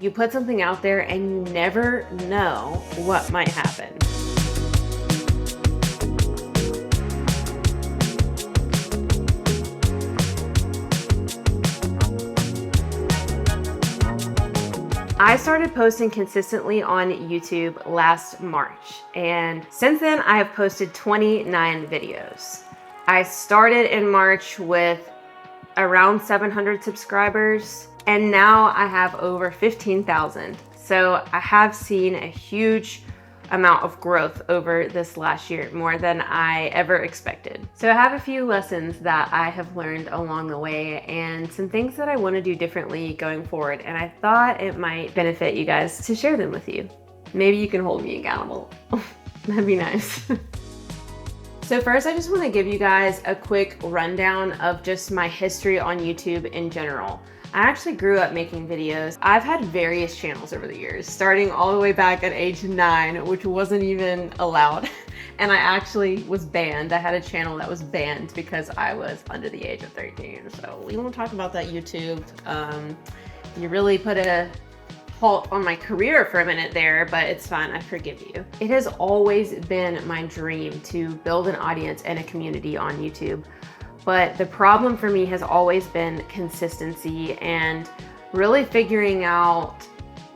You put something out there and you never know what might happen. I started posting consistently on YouTube last March, and since then I have posted 29 videos. I started in March with around 700 subscribers, and now I have over 15,000. So I have seen a huge amount of growth over this last year, more than I ever expected. So I have a few lessons that I have learned along the way and some things that I want to do differently going forward, and I thought it might benefit you guys to share them with you. Maybe you can hold me accountable. That'd be nice. So first, I just want to give you guys a quick rundown of just my history on YouTube in general. I actually grew up making videos. I've had various channels over the years, starting all the way back at age 9, which wasn't even allowed. And I actually was banned. I had a channel that was banned because I was under the age of 13. So we won't talk about that, YouTube. You really put a halt on my career for a minute there, but it's fine, I forgive you. It has always been my dream to build an audience and a community on YouTube. But the problem for me has always been consistency and really figuring out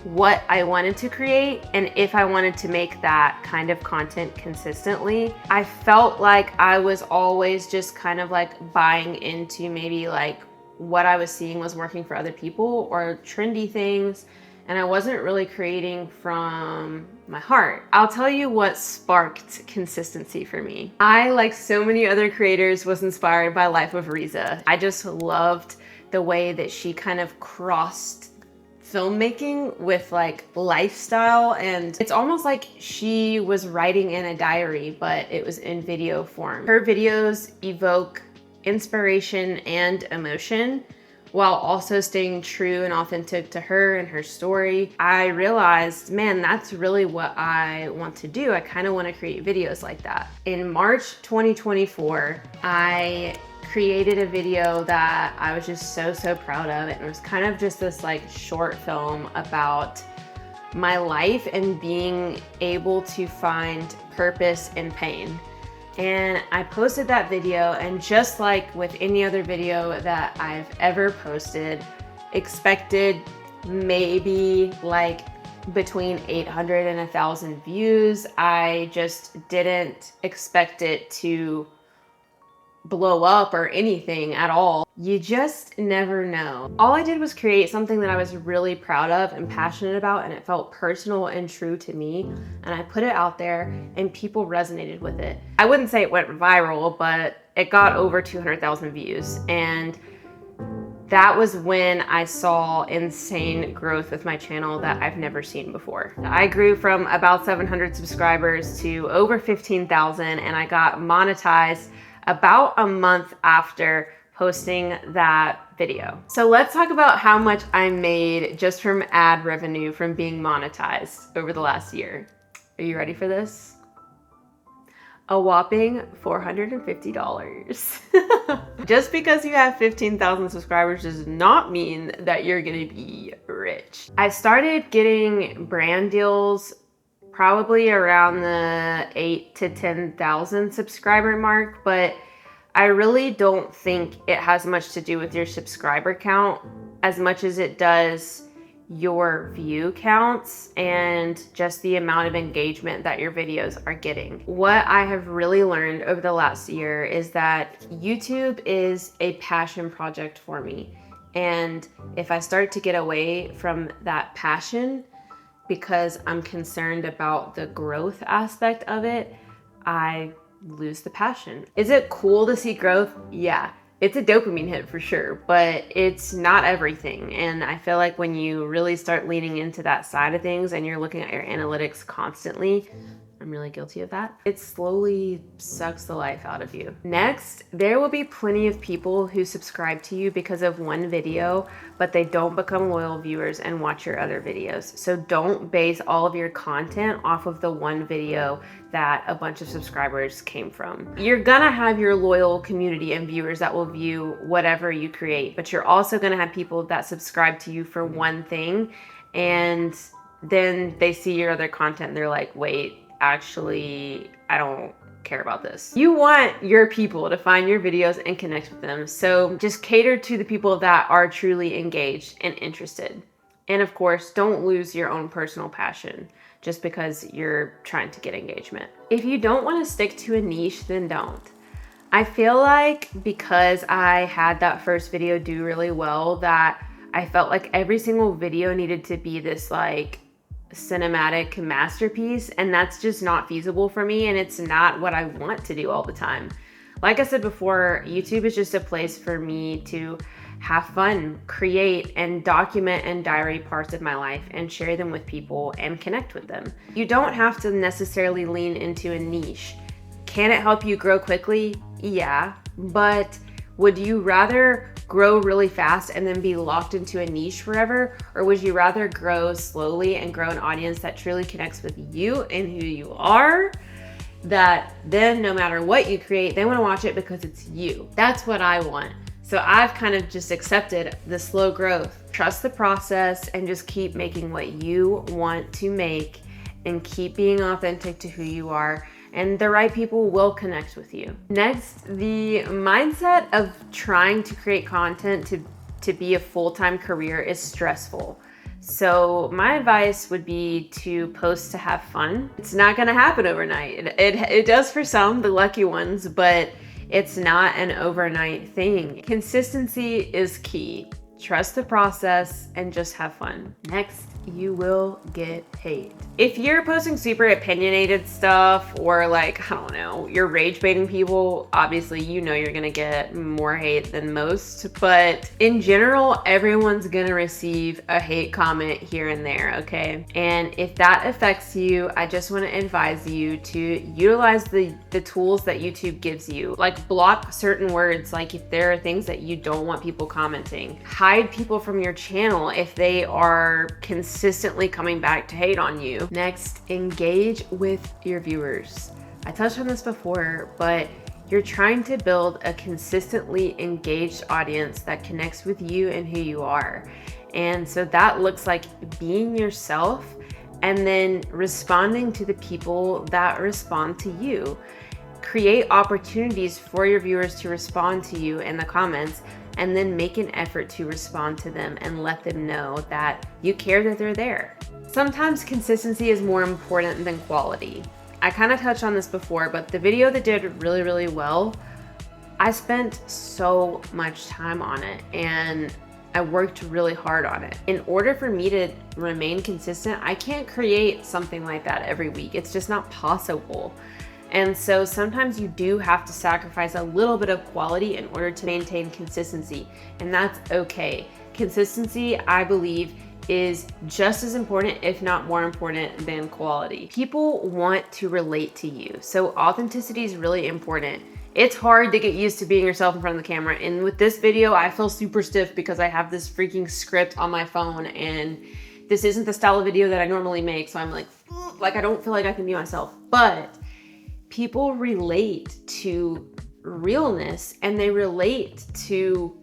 what I wanted to create and if I wanted to make that kind of content consistently. I felt like I was always just kind of like buying into maybe like what I was seeing was working for other people or trendy things, and I wasn't really creating from my heart. I'll tell you what sparked consistency for me. I, like so many other creators, was inspired by Life of Riza. I just loved the way that she kind of crossed filmmaking with like lifestyle, and it's almost like she was writing in a diary, but it was in video form. Her videos evoke inspiration and emotion, while also staying true and authentic to her and her story. I realized, man, that's really what I want to do. I kind of want to create videos like that. In March 2024, I created a video that I was just so proud of. It was kind of just this like short film about my life and being able to find purpose in pain. And I posted that video, and just like with any other video that I've ever posted, expected maybe like between 800 and 1,000 views. I just didn't expect it to blow up or anything at all. You just never know. All I did was create something that I was really proud of and passionate about, and it felt personal and true to me. And I put it out there and people resonated with it. I wouldn't say it went viral, but it got over 200,000 views. And that was when I saw insane growth with my channel that I've never seen before. I grew from about 700 subscribers to over 15,000, and I got monetized about a month after posting that video. So let's talk about how much I made just from ad revenue from being monetized over the last year. Are you ready for this? A whopping $450. Just because you have 15,000 subscribers does not mean that you're gonna be rich. I started getting brand deals probably around the 8 to 10,000 subscriber mark, but I really don't think it has much to do with your subscriber count as much as it does your view counts and just the amount of engagement that your videos are getting. What I have really learned over the last year is that YouTube is a passion project for me. And if I start to get away from that passion, because I'm concerned about the growth aspect of it, I lose the passion. Is it cool to see growth? Yeah, it's a dopamine hit for sure, but it's not everything. And I feel like when you really start leaning into that side of things and you're looking at your analytics constantly, I'm really guilty of that, it slowly sucks the life out of you. Next, there will be plenty of people who subscribe to you because of one video, but they don't become loyal viewers and watch your other videos. So don't base all of your content off of the one video that a bunch of subscribers came from. You're gonna have your loyal community and viewers that will view whatever you create, but you're also gonna have people that subscribe to you for one thing and then they see your other content and they're like, wait, actually, I don't care about this. You want your people to find your videos and connect with them. So just cater to the people that are truly engaged and interested. And of course, don't lose your own personal passion just because you're trying to get engagement. If you don't want to stick to a niche, then don't. I feel like because I had that first video do really well, that I felt like every single video needed to be this like cinematic masterpiece, and that's just not feasible for me, and it's not what I want to do all the time. Like I said before, YouTube is just a place for me to have fun, create, and document and diary parts of my life and share them with people and connect with them. You don't have to necessarily lean into a niche. Can it help you grow quickly? Yeah, but would you rather grow really fast and then be locked into a niche forever? Or would you rather grow slowly and grow an audience that truly connects with you and who you are? That then no matter what you create, they want to watch it because it's you. That's what I want. So I've kind of just accepted the slow growth. Trust the process and just keep making what you want to make and keep being authentic to who you are, and the right people will connect with you. Next, the mindset of trying to create content to be a full-time career is stressful. So my advice would be to post to have fun. It's not gonna happen overnight. It does for some, the lucky ones, but it's not an overnight thing. Consistency is key. Trust the process and just have fun. Next, you will get paid. If you're posting super opinionated stuff or like, I don't know, you're rage baiting people, obviously you know you're gonna get more hate than most, but in general, everyone's gonna receive a hate comment here and there, okay? And if that affects you, I just wanna advise you to utilize the tools that YouTube gives you. Like block certain words, like if there are things that you don't want people commenting. Hide people from your channel if they are consistently coming back to hate on you. Next, engage with your viewers. I touched on this before, but you're trying to build a consistently engaged audience that connects with you and who you are. And so that looks like being yourself and then responding to the people that respond to you. Create opportunities for your viewers to respond to you in the comments, and then make an effort to respond to them and let them know that you care that they're there. Sometimes consistency is more important than quality. I kind of touched on this before, but the video that did really, really well, I spent so much time on it and I worked really hard on it. In order for me to remain consistent, I can't create something like that every week. It's just not possible. And so sometimes you do have to sacrifice a little bit of quality in order to maintain consistency, and that's okay. Consistency, I believe, is just as important, if not more important, than quality. People want to relate to you, so authenticity is really important. It's hard to get used to being yourself in front of the camera, and with this video, I feel super stiff because I have this freaking script on my phone, and this isn't the style of video that I normally make, so I'm like I don't feel like I can be myself. But people relate to realness and they relate to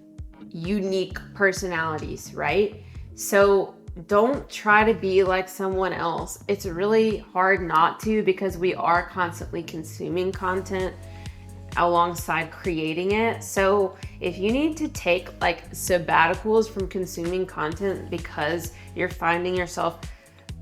unique personalities, right? So don't try to be like someone else. It's really hard not to, because we are constantly consuming content alongside creating it. So if you need to take like sabbaticals from consuming content because you're finding yourself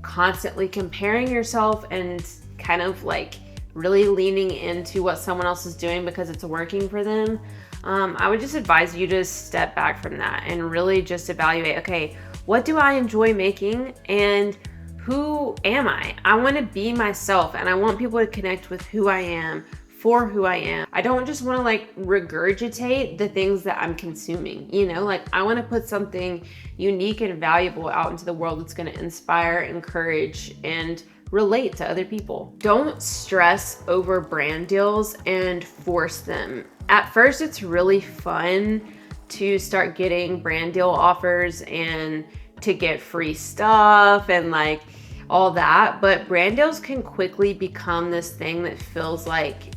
constantly comparing yourself and kind of like really leaning into what someone else is doing because it's working for them, I would just advise you to step back from that and really just evaluate, okay, what do I enjoy making and who am I? I want to be myself and I want people to connect with who I am for who I am. I don't just want to like regurgitate the things that I'm consuming, you know, like I want to put something unique and valuable out into the world that's going to inspire, encourage, and relate to other people. Don't stress over brand deals and force them. At first, it's really fun to start getting brand deal offers and to get free stuff and like all that, but brand deals can quickly become this thing that feels like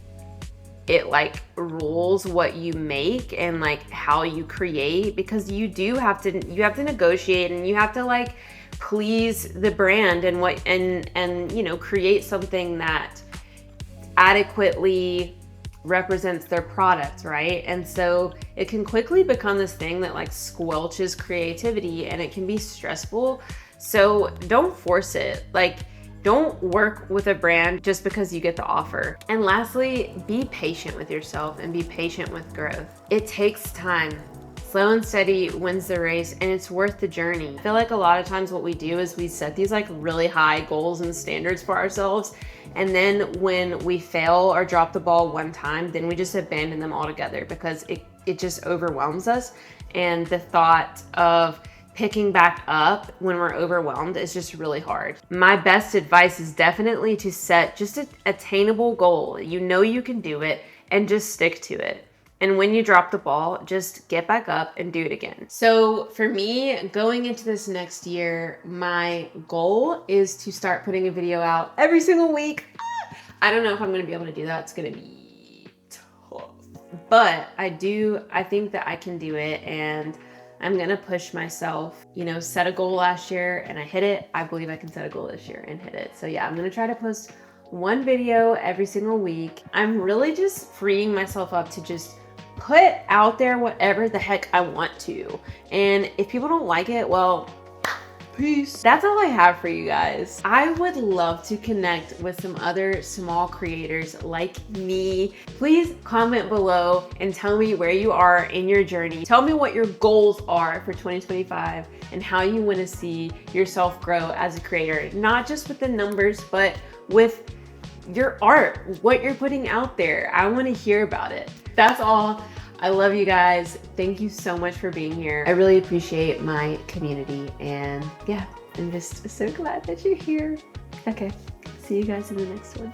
it like rules what you make and like how you create, because you have to negotiate and you have to like please the brand and you know, create something that adequately represents their product, right? And so it can quickly become this thing that like squelches creativity, and it can be stressful. So don't force it. Like, don't work with a brand just because you get the offer. And lastly, be patient with yourself and be patient with growth. It takes time. Slow and steady wins the race, and it's worth the journey. I feel like a lot of times what we do is we set these like really high goals and standards for ourselves, and then when we fail or drop the ball one time, then we just abandon them altogether because it just overwhelms us. And the thought of picking back up when we're overwhelmed is just really hard. My best advice is definitely to set just an attainable goal. You know you can do it, and just stick to it. And when you drop the ball, just get back up and do it again. So for me, going into this next year, my goal is to start putting a video out every single week. I don't know if I'm gonna be able to do that. It's gonna be tough. But I think that I can do it, and I'm gonna push myself. You know, set a goal last year and I hit it. I believe I can set a goal this year and hit it. So yeah, I'm gonna try to post one video every single week. I'm really just freeing myself up to just put out there whatever the heck I want to. And if people don't like it, well, peace. That's all I have for you guys. I would love to connect with some other small creators like me. Please comment below and tell me where you are in your journey. Tell me what your goals are for 2025 and how you want to see yourself grow as a creator, not just with the numbers, but with your art, what you're putting out there. I want to hear about it. That's all. I love you guys. Thank you so much for being here. I really appreciate my community, and yeah, I'm just so glad that you're here. Okay, see you guys in the next one.